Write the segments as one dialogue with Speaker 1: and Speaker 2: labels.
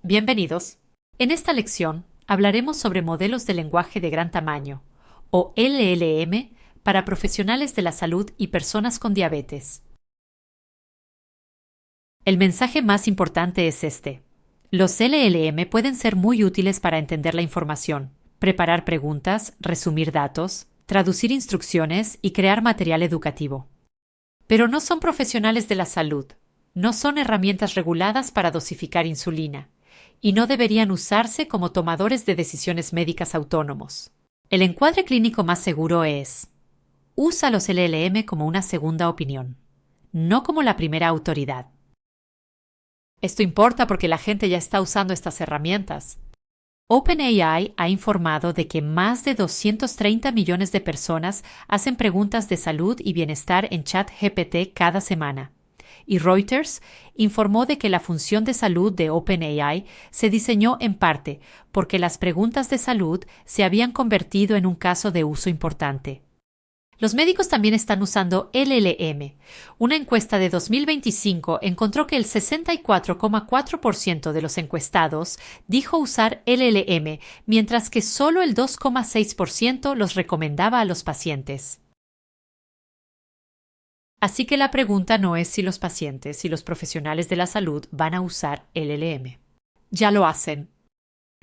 Speaker 1: Bienvenidos. En esta lección hablaremos sobre modelos de lenguaje de gran tamaño, o LLM, para profesionales de la salud y personas con diabetes. El mensaje más importante es este. Los LLM pueden ser muy útiles para entender la información, preparar preguntas, resumir datos, traducir instrucciones y crear material educativo. Pero no son profesionales de la salud, no son herramientas reguladas para dosificar insulina, y no deberían usarse como tomadores de decisiones médicas autónomos. El encuadre clínico más seguro es: usa los LLM como una segunda opinión, no como la primera autoridad. Esto importa porque la gente ya está usando estas herramientas. OpenAI ha informado de que más de 230 millones de personas hacen preguntas de salud y bienestar en ChatGPT cada semana. Y Reuters informó de que la función de salud de OpenAI se diseñó en parte porque las preguntas de salud se habían convertido en un caso de uso importante. Los médicos también están usando LLM. Una encuesta de 2025 encontró que el 64,4% de los encuestados dijo usar LLM, mientras que solo el 2,6% los recomendaba a los pacientes. Así que la pregunta no es si los pacientes y los profesionales de la salud van a usar LLM. Ya lo hacen.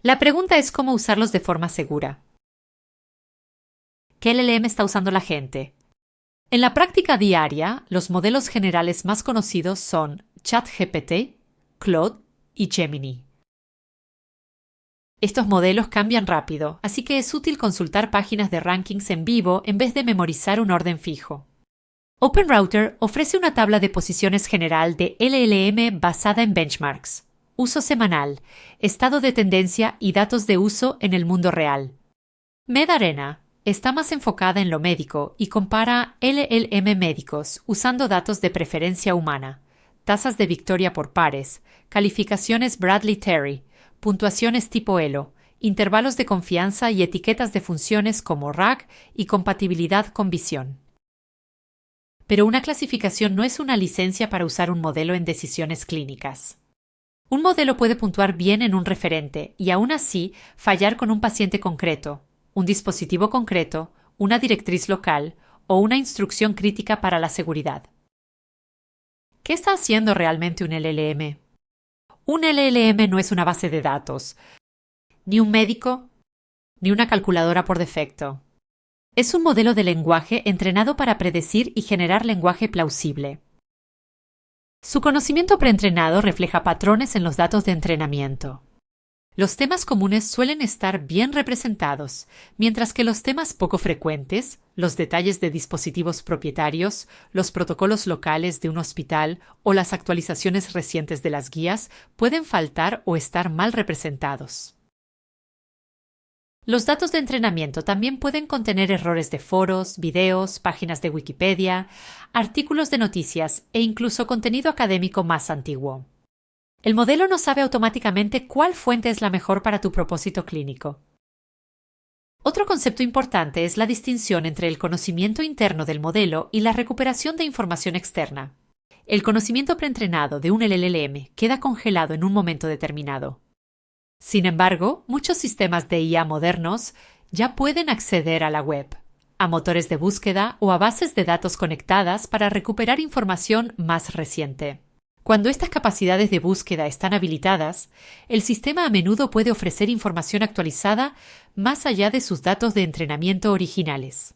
Speaker 1: La pregunta es cómo usarlos de forma segura. ¿Qué LLM está usando la gente? En la práctica diaria, los modelos generales más conocidos son ChatGPT, Claude y Gemini. Estos modelos cambian rápido, así que es útil consultar páginas de rankings en vivo en vez de memorizar un orden fijo. OpenRouter ofrece una tabla de posiciones general de LLM basada en benchmarks, uso semanal, estado de tendencia y datos de uso en el mundo real. MedArena está más enfocada en lo médico y compara LLM médicos usando datos de preferencia humana, tasas de victoria por pares, calificaciones Bradley-Terry, puntuaciones tipo Elo, intervalos de confianza y etiquetas de funciones como RAG y compatibilidad con visión. Pero una clasificación no es una licencia para usar un modelo en decisiones clínicas. Un modelo puede puntuar bien en un referente y aún así fallar con un paciente concreto, un dispositivo concreto, una directriz local o una instrucción crítica para la seguridad. ¿Qué está haciendo realmente un LLM? Un LLM no es una base de datos, ni un médico, ni una calculadora por defecto. Es un modelo de lenguaje entrenado para predecir y generar lenguaje plausible. Su conocimiento preentrenado refleja patrones en los datos de entrenamiento. Los temas comunes suelen estar bien representados, mientras que los temas poco frecuentes, los detalles de dispositivos propietarios, los protocolos locales de un hospital o las actualizaciones recientes de las guías, pueden faltar o estar mal representados. Los datos de entrenamiento también pueden contener errores de foros, videos, páginas de Wikipedia, artículos de noticias e incluso contenido académico más antiguo. El modelo no sabe automáticamente cuál fuente es la mejor para tu propósito clínico. Otro concepto importante es la distinción entre el conocimiento interno del modelo y la recuperación de información externa. El conocimiento preentrenado de un LLM queda congelado en un momento determinado. Sin embargo, muchos sistemas de IA modernos ya pueden acceder a la web, a motores de búsqueda o a bases de datos conectadas para recuperar información más reciente. Cuando estas capacidades de búsqueda están habilitadas, el sistema a menudo puede ofrecer información actualizada más allá de sus datos de entrenamiento originales.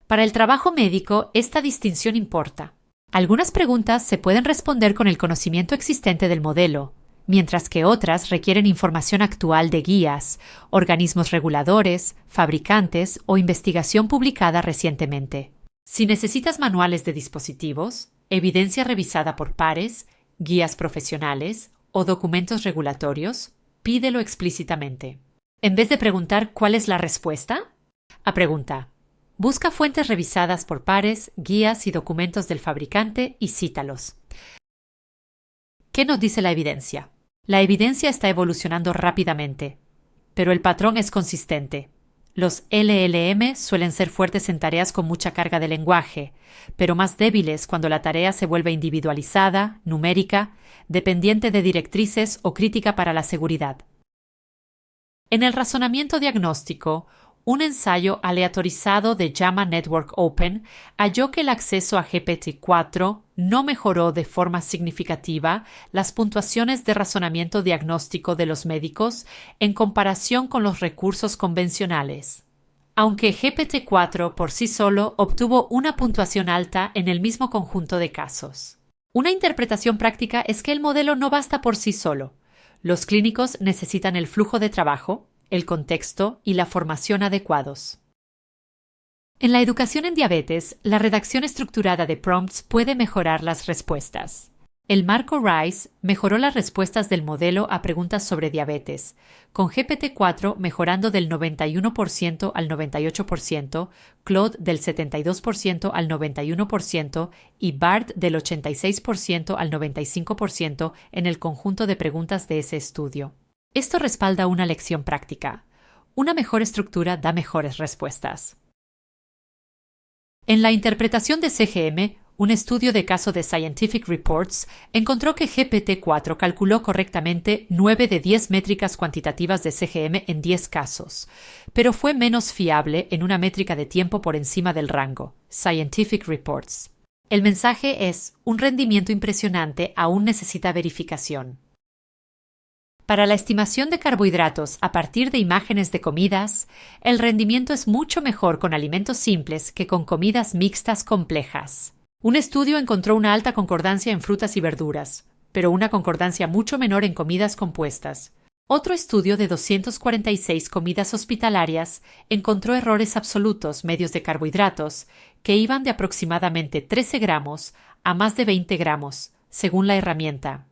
Speaker 1: Para el trabajo médico, esta distinción importa. Algunas preguntas se pueden responder con el conocimiento existente del modelo, mientras que otras requieren información actual de guías, organismos reguladores, fabricantes o investigación publicada recientemente. Si necesitas manuales de dispositivos, evidencia revisada por pares, guías profesionales o documentos regulatorios, pídelo explícitamente. En vez de preguntar ¿cuál es la respuesta?, pregunta: busca fuentes revisadas por pares, guías y documentos del fabricante y cítalos. ¿Qué nos dice la evidencia? La evidencia está evolucionando rápidamente, pero el patrón es consistente. Los LLM suelen ser fuertes en tareas con mucha carga de lenguaje, pero más débiles cuando la tarea se vuelve individualizada, numérica, dependiente de directrices o crítica para la seguridad. En el razonamiento diagnóstico, un ensayo aleatorizado de JAMA Network Open halló que el acceso a GPT-4 no mejoró de forma significativa las puntuaciones de razonamiento diagnóstico de los médicos en comparación con los recursos convencionales. Aunque GPT-4 por sí solo obtuvo una puntuación alta en el mismo conjunto de casos. Una interpretación práctica es que el modelo no basta por sí solo. Los clínicos necesitan el flujo de trabajo, el contexto y la formación adecuados. En la educación en diabetes, la redacción estructurada de prompts puede mejorar las respuestas. El marco RISE mejoró las respuestas del modelo a preguntas sobre diabetes, con GPT-4 mejorando del 91% al 98%, Claude del 72% al 91% y BART del 86% al 95% en el conjunto de preguntas de ese estudio. Esto respalda una lección práctica. Una mejor estructura da mejores respuestas. En la interpretación de CGM, un estudio de caso de Scientific Reports encontró que GPT-4 calculó correctamente 9 de 10 métricas cuantitativas de CGM en 10 casos, pero fue menos fiable en una métrica de tiempo por encima del rango, Scientific Reports. El mensaje es: un rendimiento impresionante aún necesita verificación. Para la estimación de carbohidratos a partir de imágenes de comidas, el rendimiento es mucho mejor con alimentos simples que con comidas mixtas complejas. Un estudio encontró una alta concordancia en frutas y verduras, pero una concordancia mucho menor en comidas compuestas. Otro estudio de 246 comidas hospitalarias encontró errores absolutos medios de carbohidratos que iban de aproximadamente 13 gramos a más de 20 gramos, según la herramienta.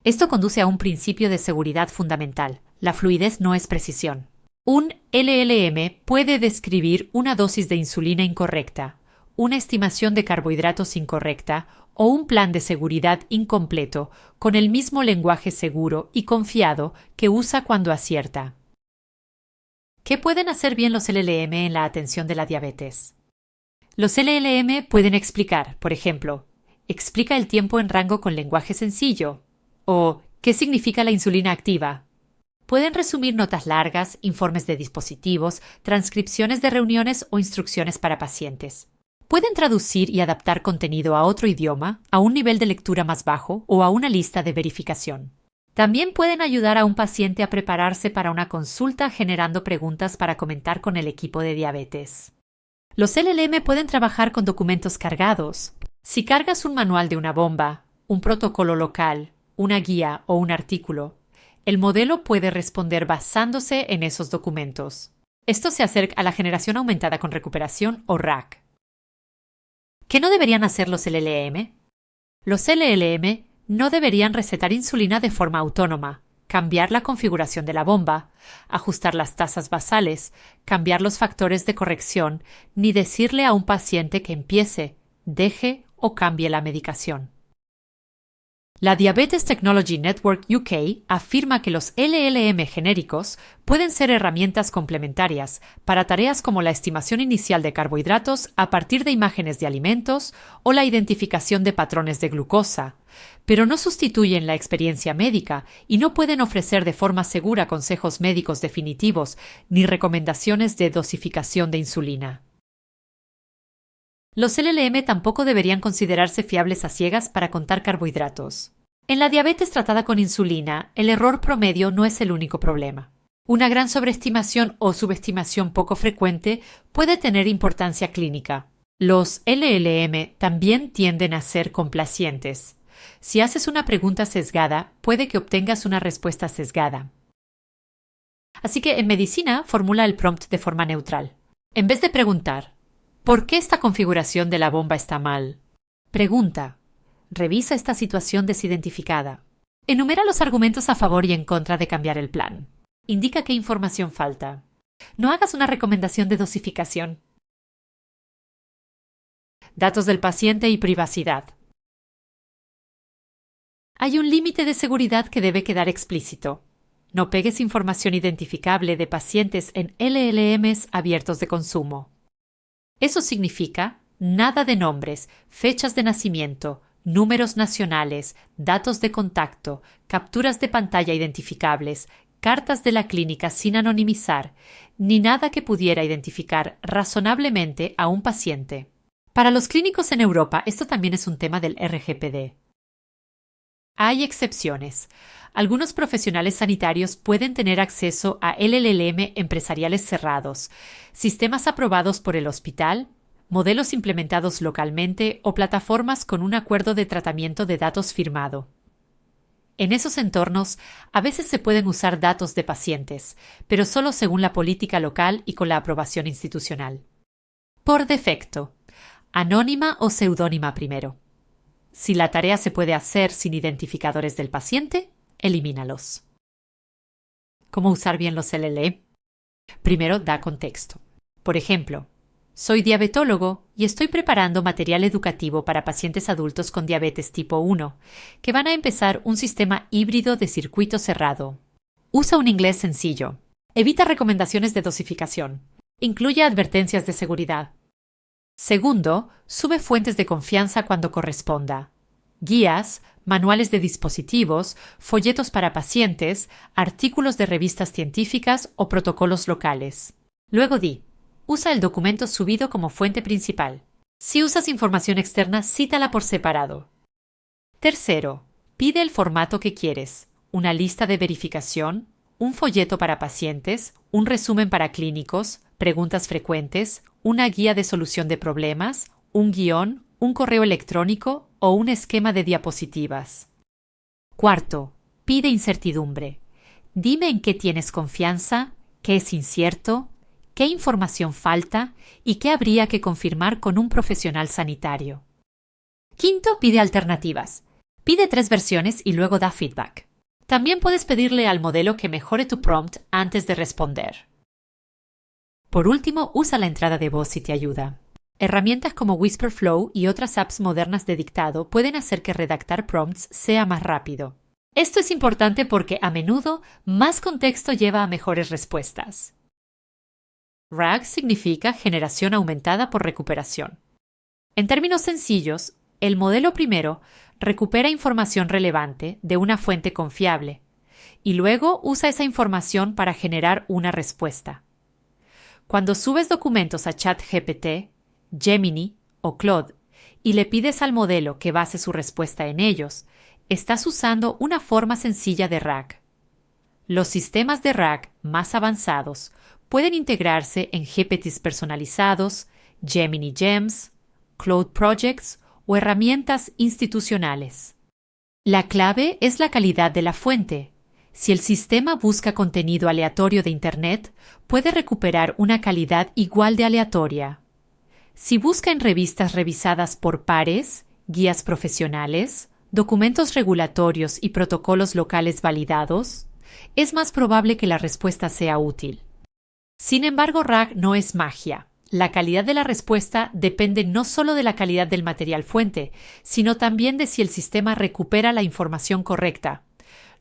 Speaker 1: Esto conduce a un principio de seguridad fundamental. La fluidez no es precisión. Un LLM puede describir una dosis de insulina incorrecta, una estimación de carbohidratos incorrecta o un plan de seguridad incompleto con el mismo lenguaje seguro y confiado que usa cuando acierta. ¿Qué pueden hacer bien los LLM en la atención de la diabetes? Los LLM pueden explicar, por ejemplo, explica el tiempo en rango con lenguaje sencillo, o ¿qué significa la insulina activa? Pueden resumir notas largas, informes de dispositivos, transcripciones de reuniones o instrucciones para pacientes. Pueden traducir y adaptar contenido a otro idioma, a un nivel de lectura más bajo o a una lista de verificación. También pueden ayudar a un paciente a prepararse para una consulta generando preguntas para comentar con el equipo de diabetes. Los LLM pueden trabajar con documentos cargados. Si cargas un manual de una bomba, un protocolo local, una guía o un artículo, el modelo puede responder basándose en esos documentos. Esto se acerca a la generación aumentada con recuperación o RAC. ¿Qué no deberían hacer los LLM? Los LLM no deberían recetar insulina de forma autónoma, cambiar la configuración de la bomba, ajustar las tasas basales, cambiar los factores de corrección, ni decirle a un paciente que empiece, deje o cambie la medicación. La Diabetes Technology Network UK afirma que los LLM genéricos pueden ser herramientas complementarias para tareas como la estimación inicial de carbohidratos a partir de imágenes de alimentos o la identificación de patrones de glucosa, pero no sustituyen la experiencia médica y no pueden ofrecer de forma segura consejos médicos definitivos ni recomendaciones de dosificación de insulina. Los LLM tampoco deberían considerarse fiables a ciegas para contar carbohidratos. En la diabetes tratada con insulina, el error promedio no es el único problema. Una gran sobreestimación o subestimación poco frecuente puede tener importancia clínica. Los LLM también tienden a ser complacientes. Si haces una pregunta sesgada, puede que obtengas una respuesta sesgada. Así que en medicina, formula el prompt de forma neutral. En vez de preguntar, ¿por qué esta configuración de la bomba está mal? Pregunta, revisa esta situación desidentificada. Enumera los argumentos a favor y en contra de cambiar el plan. Indica qué información falta. No hagas una recomendación de dosificación. Datos del paciente y privacidad. Hay un límite de seguridad que debe quedar explícito. No pegues información identificable de pacientes en LLMs abiertos de consumo. Eso significa nada de nombres, fechas de nacimiento, números nacionales, datos de contacto, capturas de pantalla identificables, cartas de la clínica sin anonimizar, ni nada que pudiera identificar razonablemente a un paciente. Para los clínicos en Europa, esto también es un tema del RGPD. Hay excepciones. Algunos profesionales sanitarios pueden tener acceso a LLM empresariales cerrados, sistemas aprobados por el hospital, modelos implementados localmente o plataformas con un acuerdo de tratamiento de datos firmado. En esos entornos, a veces se pueden usar datos de pacientes, pero solo según la política local y con la aprobación institucional. Por defecto, anónima o seudónima primero. Si la tarea se puede hacer sin identificadores del paciente, elimínalos. ¿Cómo usar bien los LLM? Primero, da contexto. Por ejemplo, soy diabetólogo y estoy preparando material educativo para pacientes adultos con diabetes tipo 1, que van a empezar un sistema híbrido de circuito cerrado. Usa un inglés sencillo. Evita recomendaciones de dosificación. Incluye advertencias de seguridad. Segundo, sube fuentes de confianza cuando corresponda. Guías, manuales de dispositivos, folletos para pacientes, artículos de revistas científicas o protocolos locales. Luego usa el documento subido como fuente principal. Si usas información externa, cítala por separado. Tercero, pide el formato que quieres: una lista de verificación, un folleto para pacientes, un resumen para clínicos, preguntas frecuentes, una guía de solución de problemas, un guión, un correo electrónico o un esquema de diapositivas. Cuarto, pide incertidumbre. Dime en qué tienes confianza, qué es incierto, qué información falta y qué habría que confirmar con un profesional sanitario. Quinto, pide alternativas. Pide 3 versiones y luego da feedback. También puedes pedirle al modelo que mejore tu prompt antes de responder. Por último, usa la entrada de voz si te ayuda. Herramientas como Whisperflow y otras apps modernas de dictado pueden hacer que redactar prompts sea más rápido. Esto es importante porque a menudo más contexto lleva a mejores respuestas. RAG significa generación aumentada por recuperación. En términos sencillos, el modelo primero recupera información relevante de una fuente confiable y luego usa esa información para generar una respuesta. Cuando subes documentos a ChatGPT, Gemini o Claude y le pides al modelo que base su respuesta en ellos, estás usando una forma sencilla de RAG. Los sistemas de RAG más avanzados pueden integrarse en GPTs personalizados, Gemini Gems, Claude Projects o herramientas institucionales. La clave es la calidad de la fuente. Si el sistema busca contenido aleatorio de Internet, puede recuperar una calidad igual de aleatoria. Si busca en revistas revisadas por pares, guías profesionales, documentos regulatorios y protocolos locales validados, es más probable que la respuesta sea útil. Sin embargo, RAG no es magia. La calidad de la respuesta depende no solo de la calidad del material fuente, sino también de si el sistema recupera la información correcta.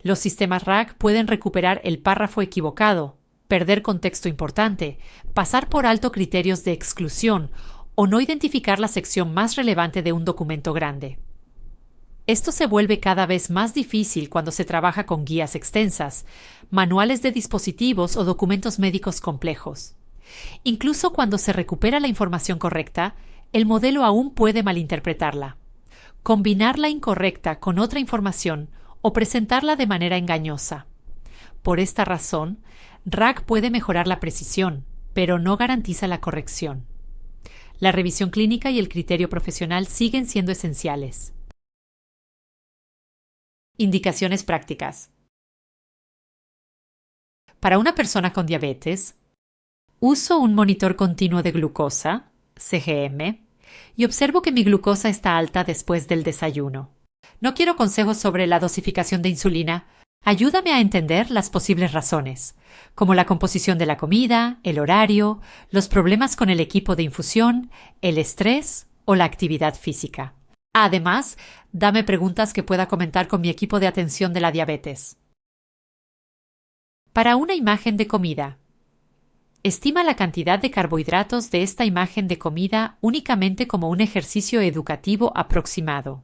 Speaker 1: Los sistemas RAG pueden recuperar el párrafo equivocado, perder contexto importante, pasar por alto criterios de exclusión o no identificar la sección más relevante de un documento grande. Esto se vuelve cada vez más difícil cuando se trabaja con guías extensas, manuales de dispositivos o documentos médicos complejos. Incluso cuando se recupera la información correcta, el modelo aún puede malinterpretarla, combinarla incorrecta con otra información o presentarla de manera engañosa. Por esta razón, RAG puede mejorar la precisión, pero no garantiza la corrección. La revisión clínica y el criterio profesional siguen siendo esenciales. Indicaciones prácticas. Para una persona con diabetes, uso un monitor continuo de glucosa, CGM, y observo que mi glucosa está alta después del desayuno. No quiero consejos sobre la dosificación de insulina. Ayúdame a entender las posibles razones, como la composición de la comida, el horario, los problemas con el equipo de infusión, el estrés o la actividad física. Además, dame preguntas que pueda comentar con mi equipo de atención de la diabetes. Para una imagen de comida. Estima la cantidad de carbohidratos de esta imagen de comida únicamente como un ejercicio educativo aproximado.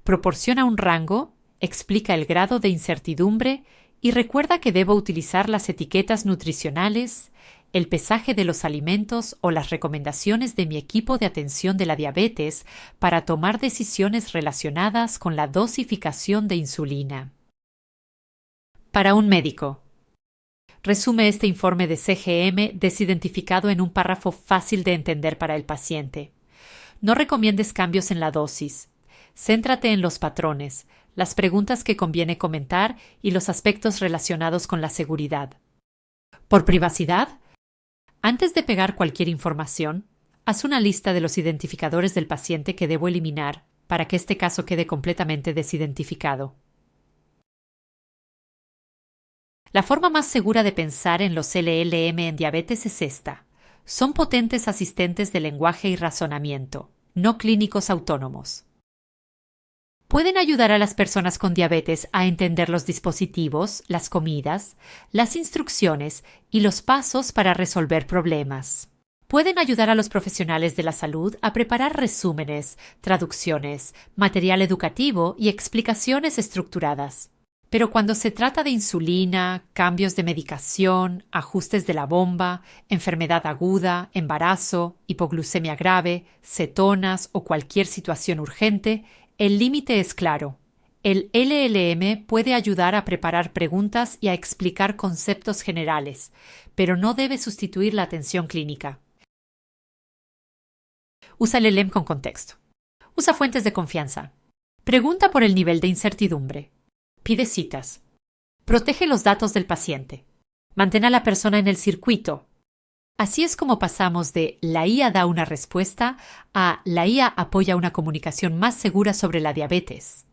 Speaker 1: Proporciona un rango, explica el grado de incertidumbre y recuerda que debo utilizar las etiquetas nutricionales, el pesaje de los alimentos o las recomendaciones de mi equipo de atención de la diabetes para tomar decisiones relacionadas con la dosificación de insulina. Para un médico. Resume este informe de CGM desidentificado en un párrafo fácil de entender para el paciente. No recomiendes cambios en la dosis. Céntrate en los patrones, las preguntas que conviene comentar y los aspectos relacionados con la seguridad. Por privacidad, antes de pegar cualquier información, haz una lista de los identificadores del paciente que debo eliminar para que este caso quede completamente desidentificado. La forma más segura de pensar en los LLM en diabetes es esta. Son potentes asistentes de lenguaje y razonamiento, no clínicos autónomos. Pueden ayudar a las personas con diabetes a entender los dispositivos, las comidas, las instrucciones y los pasos para resolver problemas. Pueden ayudar a los profesionales de la salud a preparar resúmenes, traducciones, material educativo y explicaciones estructuradas. Pero cuando se trata de insulina, cambios de medicación, ajustes de la bomba, enfermedad aguda, embarazo, hipoglucemia grave, cetonas o cualquier situación urgente, el límite es claro. El LLM puede ayudar a preparar preguntas y a explicar conceptos generales, pero no debe sustituir la atención clínica. Usa el LLM con contexto. Usa fuentes de confianza. Pregunta por el nivel de incertidumbre. Pide citas. Protege los datos del paciente. Mantén a la persona en el circuito. Así es como pasamos de la IA da una respuesta a la IA apoya una comunicación más segura sobre la diabetes.